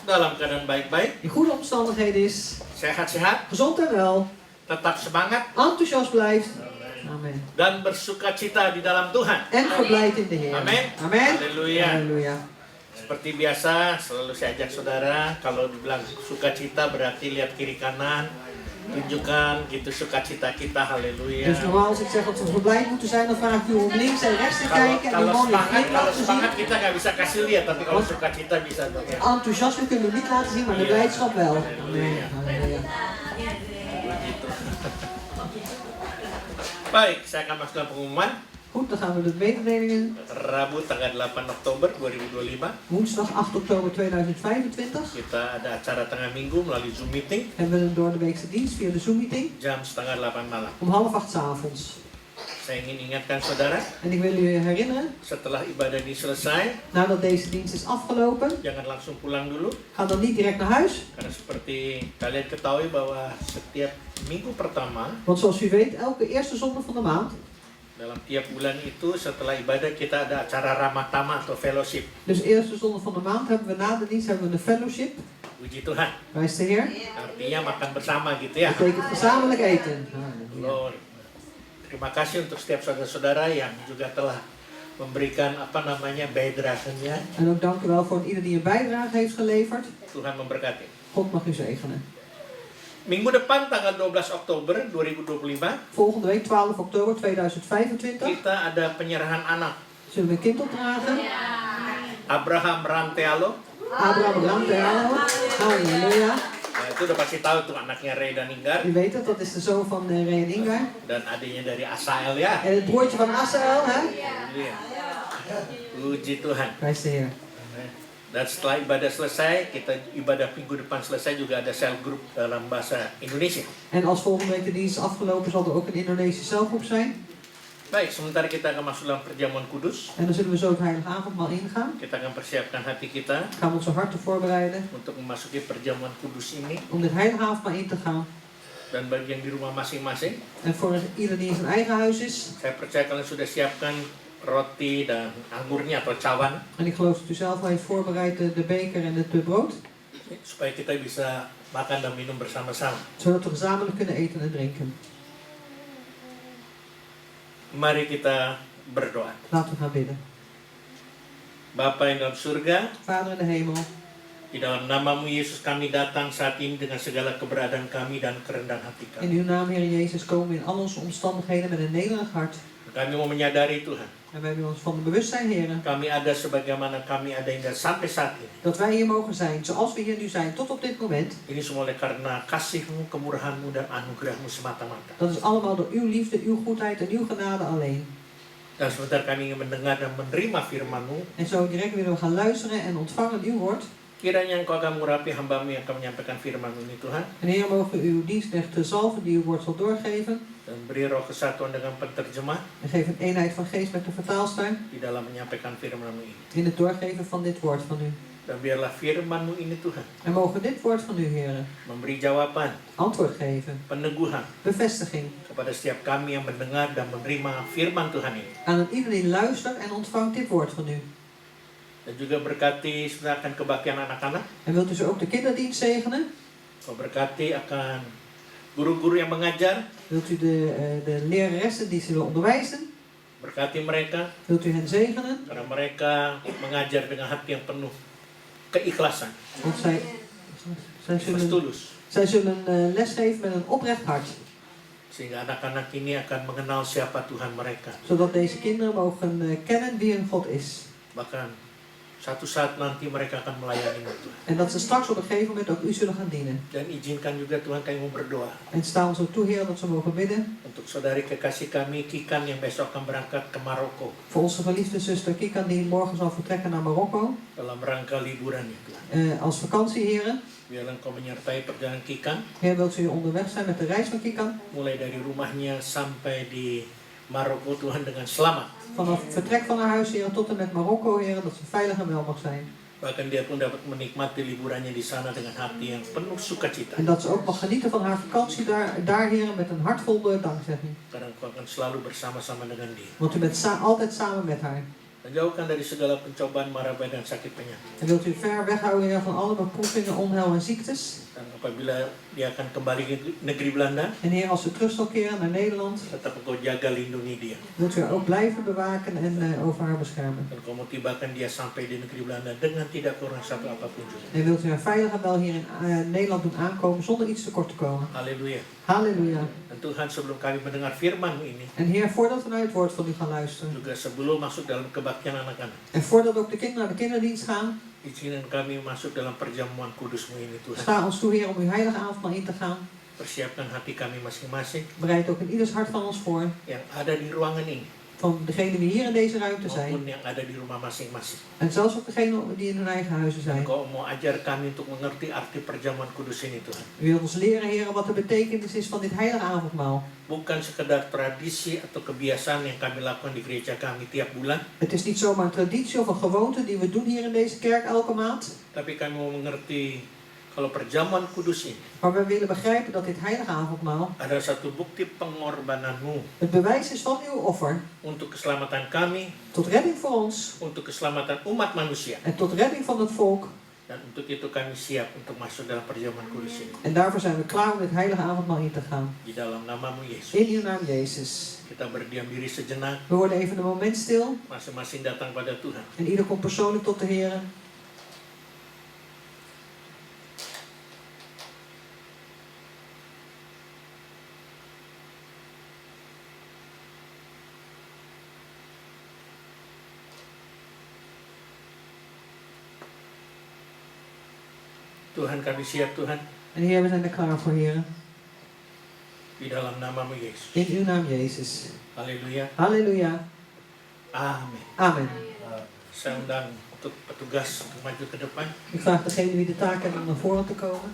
dalam keadaan baik-baik, in goede omstandigheden is, sehat-sehat, gezond en wel, tetap semangat, enthousiast blijft. Amen. dan bersukacita di dalam Tuhan. En verblijft in de Heer. Amen. Amen. Haleluya. Halleluja. Seperti biasa, selalu saya ajak saudara, kalau dibilang sukacita berarti lihat kiri kanan, tunjukkan gitu sukacita kita, haleluya. Dus normaal als ik zeg dat we verblijd moeten zijn, dan vraag ik u om links en rechts te kijken en Kalau die mooie semangat, glimlach te zien. kita nggak bisa kasih lihat, tapi kalau sukacita bisa dong ya. Enthousiasme kunnen we niet laten zien, maar de blijdschap wel. Amen. Halleluja. Baik, saya akan masukkan pengumuman. Goed, dan gaan we de mededelingen. Rabu tanggal 8 Oktober 2025. Woensdag 8 oktober 2025 Kita ada acara tengah minggu melalui Zoom meeting hebben we een doordeweekse dienst via de Zoom meeting jam setengah 8 malam. om 7:30 's avonds. Saya ingin ingatkan saudara, En ik wil u herinneren, setelah ibadah ini selesai, nadat deze dienst is afgelopen, jangan langsung pulang dulu. ga dan niet direct naar huis. Karena seperti kalian ketahui bahwa setiap minggu pertama, Want zoals u weet, elke eerste zondag van de maand, dalam tiap bulan itu setelah ibadah kita ada acara ramatama atau fellowship. dus eerste zondag van de maand, hebben we na de dienst hebben we een fellowship. Puji Tuhan. Prijs de Heer. Artinya makan bersama gitu ya. Dat betekent gezamenlijk eten. Halleluja. Lord, terima kasih untuk setiap saudara-saudara yang juga telah memberikan bijdragenya. En ook dank u wel voor ieder die een bijdrage heeft geleverd. Tuhan memberkati. God mag u zegenen. Minggu depan tanggal 12 Oktober 2025 Volgende week 12 oktober 2025 kita ada penyerahan anak zullen we een kind opdragen. Abraham Rantealo. Abraham Rantealo. Halleluja. Nah, itu udah pasti tahu tuh anaknya Ray dan Inggar U weet het, dat is de zoon van Ray en Ingar. dan adiknya dari Asael ya. En het broertje van Asael, hè? Iya. Puji Tuhan. Prijs de Heer. Dan setelah ibadah selesai, kita ibadah minggu depan selesai juga ada cell group dalam bahasa Indonesia. En als volgende week de dienst is afgelopen, zal er ook een Indonesische celgroep zijn. Baik, sementara kita akan masuk dalam perjamuan kudus. En dan zullen we zo het heilige avondmaal ingaan. Kita akan persiapkan hati kita Gaan we onze harten voorbereiden untuk memasuki perjamuan kudus ini. om dit heilige avondmaal in te gaan. Dan bagi yang di rumah masing-masing, En voor ieder die in zijn eigen huis is. saya percaya kalian sudah siapkan roti dan anggurnya atau cawan, En ik geloof dat u zelf al heeft voorbereid de beker en het brood. supaya kita bisa makan dan minum bersama-sama. Zodat we gezamenlijk kunnen eten en drinken. Mari kita berdoa. Laten we gaan bidden. Bapa yang dalam surga, Vader in de hemel. di dalam namamu Yesus kami datang saat ini dengan segala keberadaan kami dan kerendahan hati kami. In uw naam, Heer Jezus, komen we in al onze omstandigheden met een nederig hart. Kami mau menyadari Tuhan, En wij willen ons van de bewustzijn, Heer, kami ada sebagaimana kami ada hingga sampai saat ini. dat wij hier mogen zijn, zoals we hier nu zijn, tot op dit moment. Ini semua oleh karena kasih-Mu, kemurahan-Mu, dan anugerah-Mu semata-mata. Dat is allemaal door uw liefde, uw goedheid en uw genade alleen. Dan sebentar kami ingin mendengar dan menerima firman-Mu. En zo direct willen we gaan luisteren en ontvangen uw woord. Kiranya Engkau akan mengurapi hamba-Mu yang akan menyampaikan firman-Mu ini Tuhan. En Heer, mogen uw dienstknecht zalven die uw woord zal doorgeven. Dan beri roh kesatuan dengan penterjemah En geef een eenheid van geest met de vertaalster di dalam menyampaikan firman-Mu ini. in het doorgeven van dit woord van u. Dan biarlah firman-Mu ini Tuhan En mogen dit woord van u, Heer, memberi jawaban, antwoord geven, peneguhan bevestiging kepada setiap kami yang mendengar dan menerima firman Tuhan ini. aan ieder die luistert en ontvangt dit woord van u. Dan juga berkati sebenarnya akan kebaktian anak-anak. En wilt u ze ook de kinderdienst zegenen? Kau berkati akan guru-guru yang mengajar. Wilt u de leraressen die zullen onderwijzen? Berkati mereka Wilt u hen zegenen? karena mereka mengajar dengan hati yang penuh keikhlasan, Want ikhlas tulus, zij zullen lesgeven met een oprecht hart. sehingga anak-anak ini akan mengenal siapa Tuhan mereka. Zodat deze kinderen mogen kennen wie hun God is. Bahkan satu saat nanti mereka akan melayani-Mu Tuhan. En dat ze straks op een gegeven moment ook u zullen gaan dienen. Dan izinkan juga Tuhan kami mau berdoa En sta ons ook toe, Heer, dat ze mogen bidden. untuk saudari kekasih kami Kikan yang besok akan berangkat ke Maroko Voor onze geliefde zuster Kikan die morgen zal vertrekken naar Marokko. dalam rangka liburan ya Tuhan. Als vakantie, Heer. Biarlah Engkau menyertai perjalanan Kikan Heer, wilt u onderweg zijn met de reis van Kikan? mulai dari rumahnya sampai di Maroko Tuhan dengan selamat. Vanaf het vertrek van haar huis, Heer, tot en met Marokko, Heer, dat ze veilig en wel mag zijn. Bahkan dia pun dapat menikmati liburannya di sana dengan hati yang penuh sukacita. En dat ze ook mag genieten van haar vakantie daar Heer, met een hart vol dankzegging. Karena Engkau akan selalu bersama-sama dengan dia. Want u bent altijd samen met haar. Dan jauhkan dari segala pencobaan, mara bahaya dan sakit penyakit. En wilt u ver weghouden Heer, van alle beproevingen, onheil en ziektes. Dan apabila dia akan kembali ke negeri Belanda, En Heer, als u terug zal keren naar Nederland, tetap engkau jaga lindungi dia. wilt u haar ook blijven bewaken en over haar beschermen. Dan kau mau tibakan dia sampai di negeri Belanda dengan tidak kurang satu apapun juga. En wilt u haar veilig en wel hier in Nederland doen aankomen zonder iets tekort te komen. Haleluya. Halleluja. Dan Tuhan, sebelum kami mendengar firman-Mu ini, En Heer, voordat we naar het woord van u gaan luisteren. juga sebelum masuk dalam kebaktian anak-anak, En voordat ook de kinderen naar de kinderdienst gaan. izinkan kami masuk dalam perjamuan kudus-Mu ini, Tuhan. Sta ons toe, Heer, om uw heilige avondmaal in te gaan. Persiapkan hati kami masing-masing Bereid ook in ieders hart van ons voor. yang ada di ruangan ini, Van degenen die hier in deze ruimte zijn. maupun yang ada di rumah masing-masing. En zelfs ook degenen die in hun eigen huizen zijn. Engkau mau ajar kami untuk mengerti arti perjamuan kudus ini, Tuhan. U wilt ons leren, Heer, wat de betekenis is van dit heilige avondmaal. Bukan sekedar tradisi atau kebiasaan yang kami lakukan di gereja kami tiap bulan, Het is niet zomaar een traditie of een gewoonte die we doen hier in deze kerk elke maand. tapi kami mau mengerti kalau perjamuan kudus ini Maar we willen begrijpen dat dit heilige avondmaal adalah satu bukti pengorbanan-Mu het bewijs is van uw offer. untuk keselamatan kami, Tot redding voor ons. untuk keselamatan umat manusia. En tot redding van het volk. Dan untuk itu kami siap untuk masuk dalam perjamuan kudus ini. En daarvoor zijn we klaar om dit heilige avondmaal in te gaan. Di dalam nama-Mu Yesus. In uw naam, Jezus. Kita berdiam diri sejenak, We worden even een moment stil. masing-masing datang pada Tuhan. En ieder komt persoonlijk tot de Heer. Tuhan, kami siap, Tuhan, En Heer, we zijn er klaar voor, Heer. di dalam nama-Mu Yesus. In uw naam, Jezus. Haleluya. Halleluja. Amin. Amen. Saya undang untuk petugas untuk maju ke depan. Ik vraag degene die de taak hebben om naar voren te komen.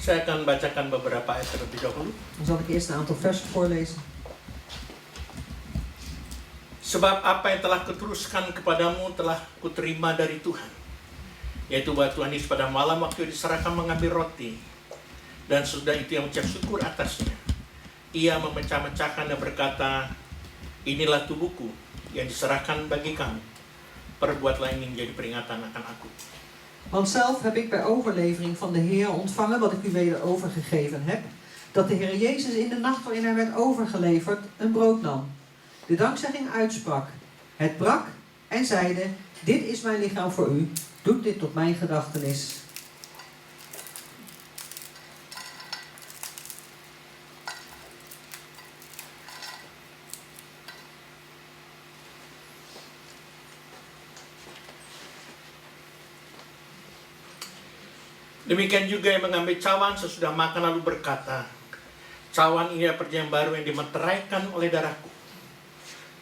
Saya akan bacakan beberapa ayat terlebih dahulu. Dan zal ik eerst een aantal versen voorlezen. Sebab apa yang telah kuteruskan kepadamu telah kuterima dari Tuhan, yaitu bahwa Tuhan Yesus pada malam waktu diserahkan mengambil roti, dan sudah itu yang mengucap syukur atasnya, ia memecah-mecahkan dan berkata, inilah tubuhku yang diserahkan bagi kamu, perbuatlah ini menjadi peringatan akan aku. Want zelf heb ik bij overlevering van de Heer ontvangen wat ik u weder overgegeven heb, dat de Heer Jezus in de nacht waarin hij werd overgeleverd een brood nam, de dankzegging uitsprak, het brak en zeide, dit is mijn lichaam voor u, doet dit tot mijn gedachtenis. Demikian juga yang mengambil cawan sesudah makan lalu berkata, cawan ini adalah perjanjian baru yang dimeteraikan oleh darahku.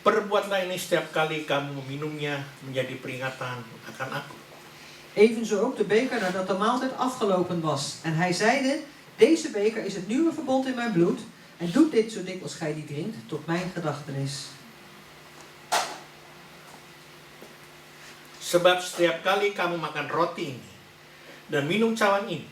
Perbuatlah ini setiap kali kamu meminumnya menjadi peringatan akan aku. Evenzo ook de beker nadat de maaltijd afgelopen was. En hij zeide, deze beker is het nieuwe verbond in mijn bloed. En doet dit zo dikwijls gij die drinkt, tot mijn gedachtenis. Sebab setiap kali kamu makan roti ini dan minum cawan ini,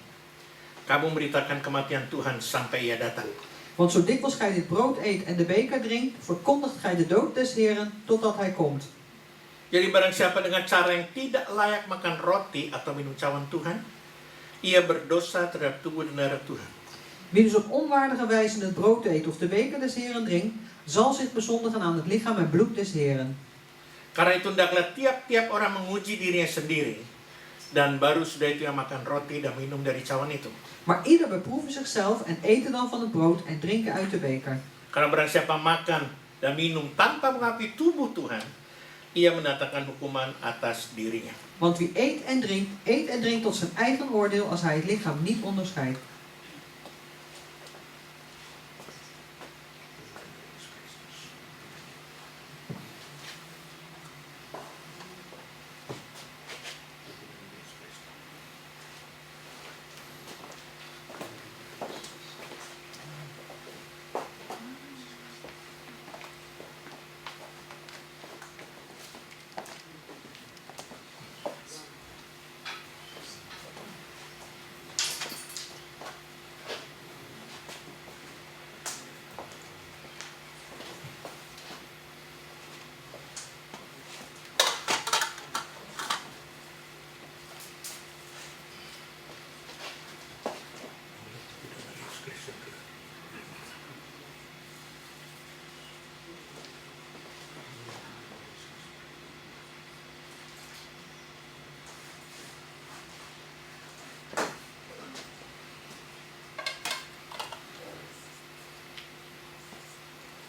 kamu memberitakan kematian Tuhan sampai ia datang. Want zo dikwijls gij dit brood eet en de beker drinkt, verkondigt gij de dood des Heeren totdat hij komt. Jadi barang siapa dengan cara yang tidak layak makan roti atau minum cawan Tuhan, ia berdosa terhadap tubuh dan darah Tuhan. Wie dus op onwaardige wijze het brood eet of de beker des Heeren drinkt, zal zich bezondigen aan het lichaam en bloed des Heeren. Karena itu hendaklah tiap-tiap orang menguji dirinya sendiri, dan baru sudah itu yang makan roti dan minum dari cawan itu. Maar ieder beproeve zichzelf en eten dan van het brood en drinken uit de beker. Karena barang siapa makan dan minum tanpa mengakui tubuh Tuhan, ia mendatangkan hukuman atas dirinya. Want wie eet en drinkt tot zijn eigen oordeel als hij het lichaam niet onderscheidt.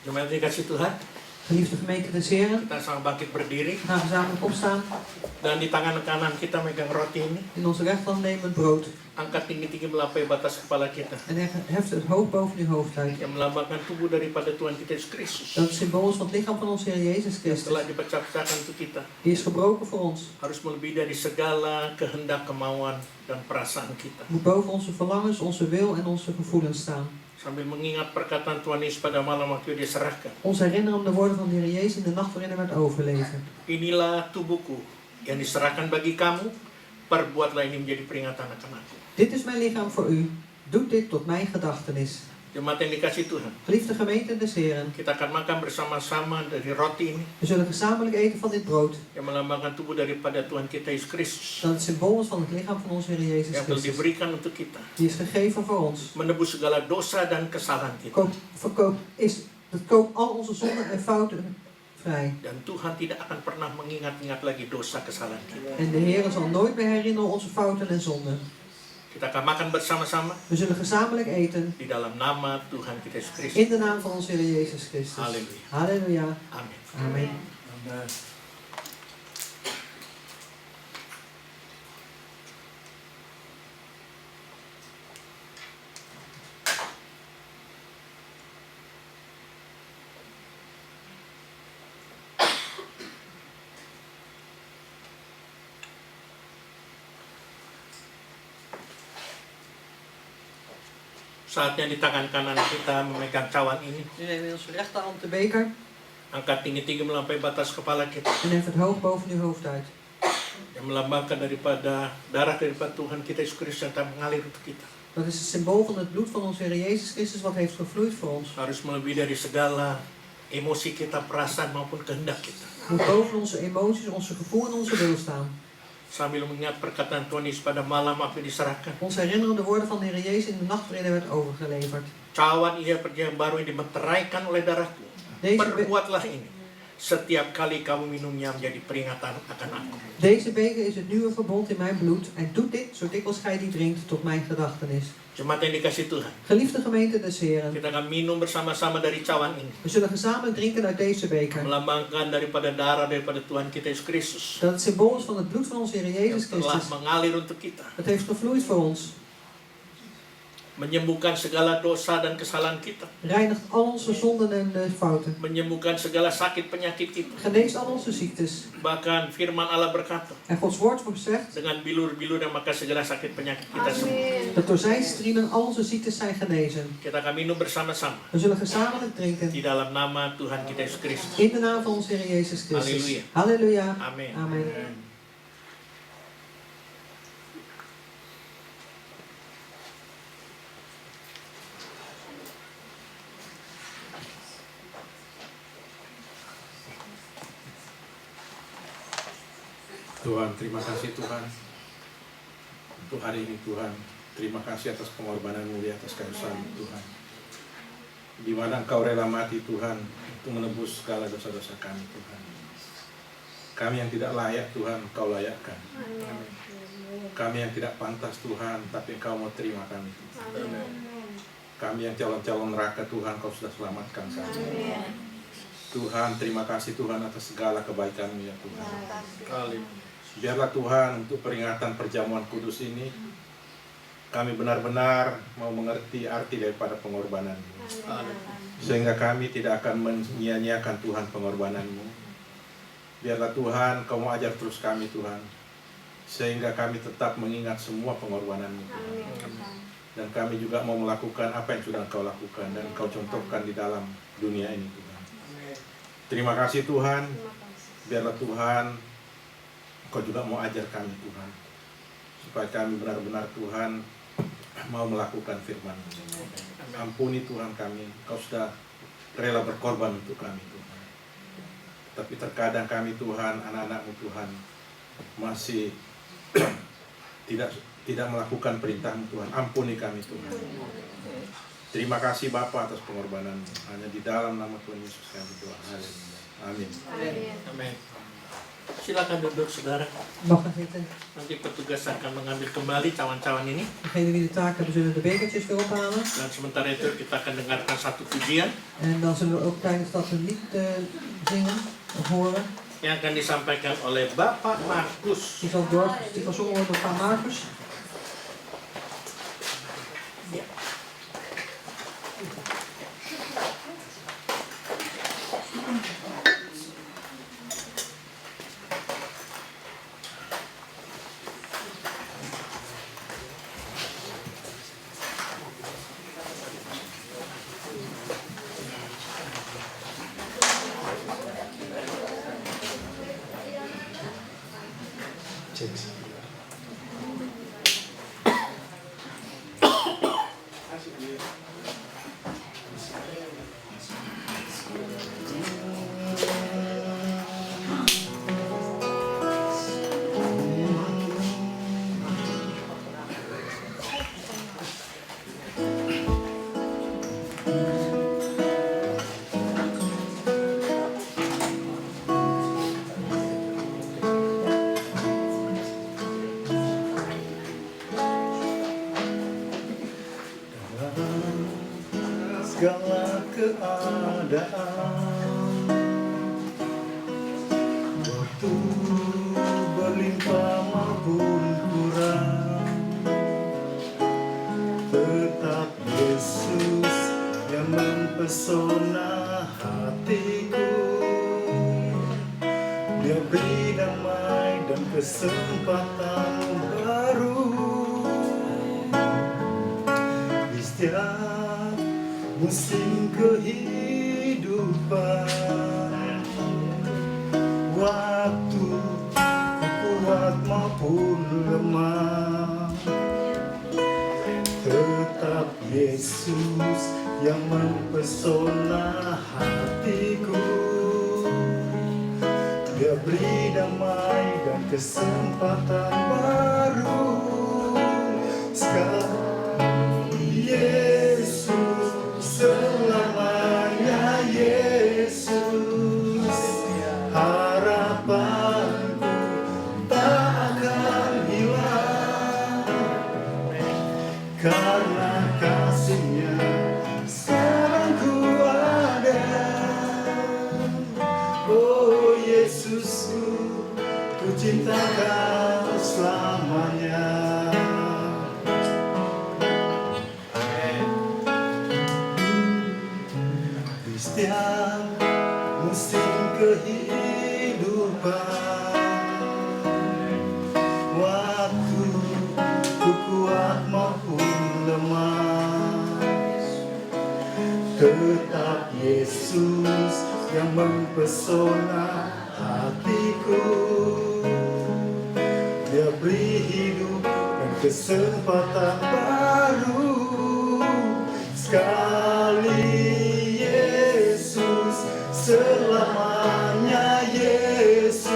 Jemaat dikasih Tuhan, Geliefde gemeente des Heren, kita sama bangkit berdiri. we gaan gezamenlijk opstaan. Dan di tangan kanan kita megang roti ini. In onze rechterhand nemen we het brood. Angkat tinggi-tinggi melampaui batas kepala kita. En heft het hoog boven uw hoofd uit. Yang melambangkan tubuh daripada Tuhan kita Yesus Kristus. Dat is symbool van het lichaam van onze Heer Jezus Christus. Telah dipecah-pecahkan untuk kita. Die is gebroken voor ons. Harus melebihi dari segala kehendak, kemauan, dan perasaan kita. Moet boven onze verlangens, onze wil en onze gevoelens staan. Sambil mengingat perkataan Tuhan Yesus pada malam waktu dia diserahkan. Ons herinneren de woorden van de Heer Jezus in de nacht waarin hij werd overleverd. Inilah tubuhku yang diserahkan bagi kamu. Perbuatlah ini menjadi peringatan akan aku. Dit is mijn lichaam voor u. Doe dit tot mijn gedachtenis. Jemaat yang dikasih Tuhan, Geliefde gemeente des Heren, kita akan makan bersama-sama dari roti ini we zullen gezamenlijk eten van dit brood. yang melambangkan tubuh daripada Tuhan kita Yesus Kristus Dat het symbool is van het lichaam van onze Heer Jezus yang telah Christus. diberikan untuk kita, Die is gegeven voor ons. menebus segala dosa dan kesalahan kita. Dat koopt al onze zonden en fouten vrij. Dan Tuhan tidak akan pernah mengingat-ingat lagi dosa kesalahan kita. En de Heer zal nooit meer herinneren onze fouten en zonden. Kita akan makan bersama-sama We zullen gezamenlijk eten di dalam nama Tuhan kita Yesus Kristus. in de naam van onze Heer Jezus Christus. Halleluja. Halleluja. Amin. Amen. Saatnya di tangan kanan kita memegang cawan ini. Nu nemen we in onze rechterhand de beker Angkat tinggi-tinggi melampaui batas kepala kita. en hef het hoog boven uw hoofd uit. Yang melambangkan daripada darah daripada Tuhan kita Yesus Kristus yang telah mengalir untuk kita. Dat is het symbool van het bloed van onze Heer Jezus Christus wat heeft gevloeid voor ons. Harus melebihi dari segala emosi kita, perasaan maupun kehendak kita. Moet boven onze emoties, onze gevoel en onze wil staan. Sambil mengingat perkataan Tuhan Yesus pada malam waktu diserahkan. Ons herinneren de woorden van de Heer Jezus in de nacht waarin hij werd overgeleverd. Cawan ia perjanjian baru yang dimeteraikan oleh darahku. Perbuatlah ini. Setiap kali kamu minumnya menjadi peringatan akan aku. Deze beker is het nieuwe verbond in mijn bloed. En doe dit, zo dikwijls gij die drinkt, tot mijn gedachtenis. Jemaat yang dikasih Tuhan, Geliefde gemeente des Heren, kita akan minum bersama-sama dari cawan ini. we zullen gezamenlijk drinken uit deze beker. Melambangkan daripada darah daripada Tuhan kita Yesus Kristus. Dat het symbool is van het bloed van onze Heer Jezus Yang telah Christus. mengalir untuk kita. Het heeft gevloeid voor ons. Menyembuhkan segala dosa dan kesalahan kita. Reinigt al onze zonden en fouten. Menyembuhkan segala sakit penyakit kita. Geneest al onze ziektes. Bahkan firman Allah berkata, En Gods woord zegt dengan bilur-bilur yang maka segala sakit penyakit kita sembuh. dat door zijn striemen al onze ziektes zijn genezen. Kita akan minum bersama-sama We zullen gezamenlijk drinken di dalam nama Tuhan kita Yesus Kristus. in de naam van onze Heer Jezus Christus. Halleluja. Halleluja. Amin. Amen. Tuhan, terima kasih Tuhan untuk hari ini Tuhan. Terima kasih atas pengorbanan-Mu di atas kayu salib Tuhan. Di mana Engkau rela mati Tuhan untuk menebus segala dosa-dosa kami Tuhan. Kami yang tidak layak Tuhan, Engkau layakkan. Kami yang tidak pantas Tuhan, tapi Engkau mau terima kami Tuhan. Kami yang calon-calon neraka Tuhan, Engkau sudah selamatkan kami. Tuhan, terima kasih Tuhan atas segala kebaikan-Mu ya Tuhan. Biarlah Tuhan untuk peringatan perjamuan kudus ini kami benar-benar mau mengerti arti daripada pengorbanan-Mu. Sehingga kami tidak akan menyia-nyiakan Tuhan pengorbanan-Mu. Biarlah Tuhan Kau mau ajar terus kami Tuhan. Sehingga kami tetap mengingat semua pengorbanan-Mu Tuhan. Dan kami juga mau melakukan apa yang sudah Kau lakukan dan Kau contohkan di dalam dunia ini Tuhan. Terima kasih Tuhan. Biarlah Tuhan Kau juga mau ajar kami Tuhan, supaya kami benar-benar Tuhan mau melakukan firman-Mu. Ampuni Tuhan kami, Kau sudah rela berkorban untuk kami Tuhan. Tapi terkadang kami Tuhan, anak-anak-Mu Tuhan, masih tidak melakukan perintah-Mu Tuhan. Ampuni kami Tuhan. Terima kasih Bapa atas pengorbanan-Mu. Hanya di dalam nama Tuhan Yesus kami berdoa. Haleluya. Amin. Amin. Silakan duduk, saudara. Mag gaan zitten. Nanti petugas akan mengambil kembali cawan-cawan ini. Degenen die de taak hebben zullen de bekertjes weer ophalen. Dan sementara itu kita akan dengarkan satu pujian En dan zullen we ook tijdens dat een lied zingen of horen. yang akan disampaikan oleh Bapak Markus. Die zal zongen worden door Pa Marcus. Segala keadaan, waktu berlimpah maupun kurang, tetap Yesus yang mempesona hatiku. Dia beri damai dan kesempatan baru di setiap musim kehidupan. Waktu kuat maupun lemah, tetap Yesus yang mempesona hatiku. Dia beri damai dan kesempatan baru. Sekarang Yesus, selamanya Yesus, harapanku tak akan hilang, karena kasih-Nya sekarang ku ada. Oh Yesusku, ku cinta Kau selamanya. Setiap musim kehidupan, waktu ku kuat maupun lemah, tetap Yesus yang mempesona hatiku. Dia beri hidup dan kesempatan baru. Sekali selamanya Yesus,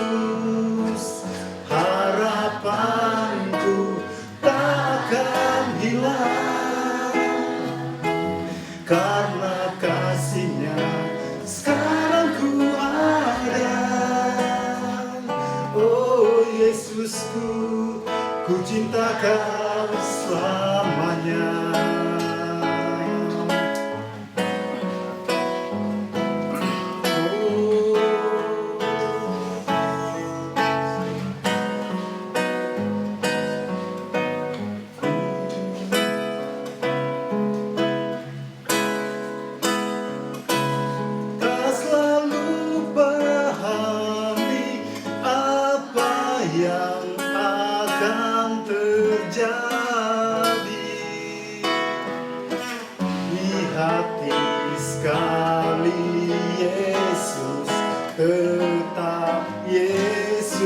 harapanku tak akan hilang, karena kasih-Nya sekarang ku ada. Oh Yesusku, ku cinta Kau selamanya. Tetap Yesus,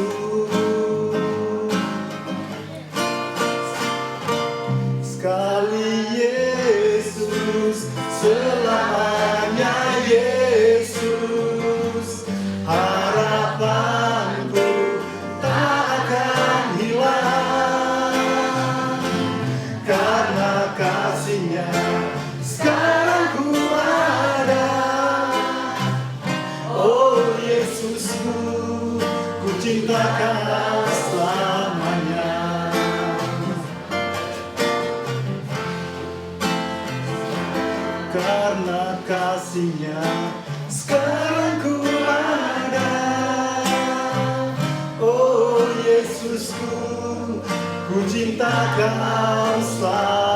sekali Yesus, selamanya Yesus, harapanku tak akan hilang. kasihnya sekarang ku ada. Oh Yesusku, ku cinta kau selalu.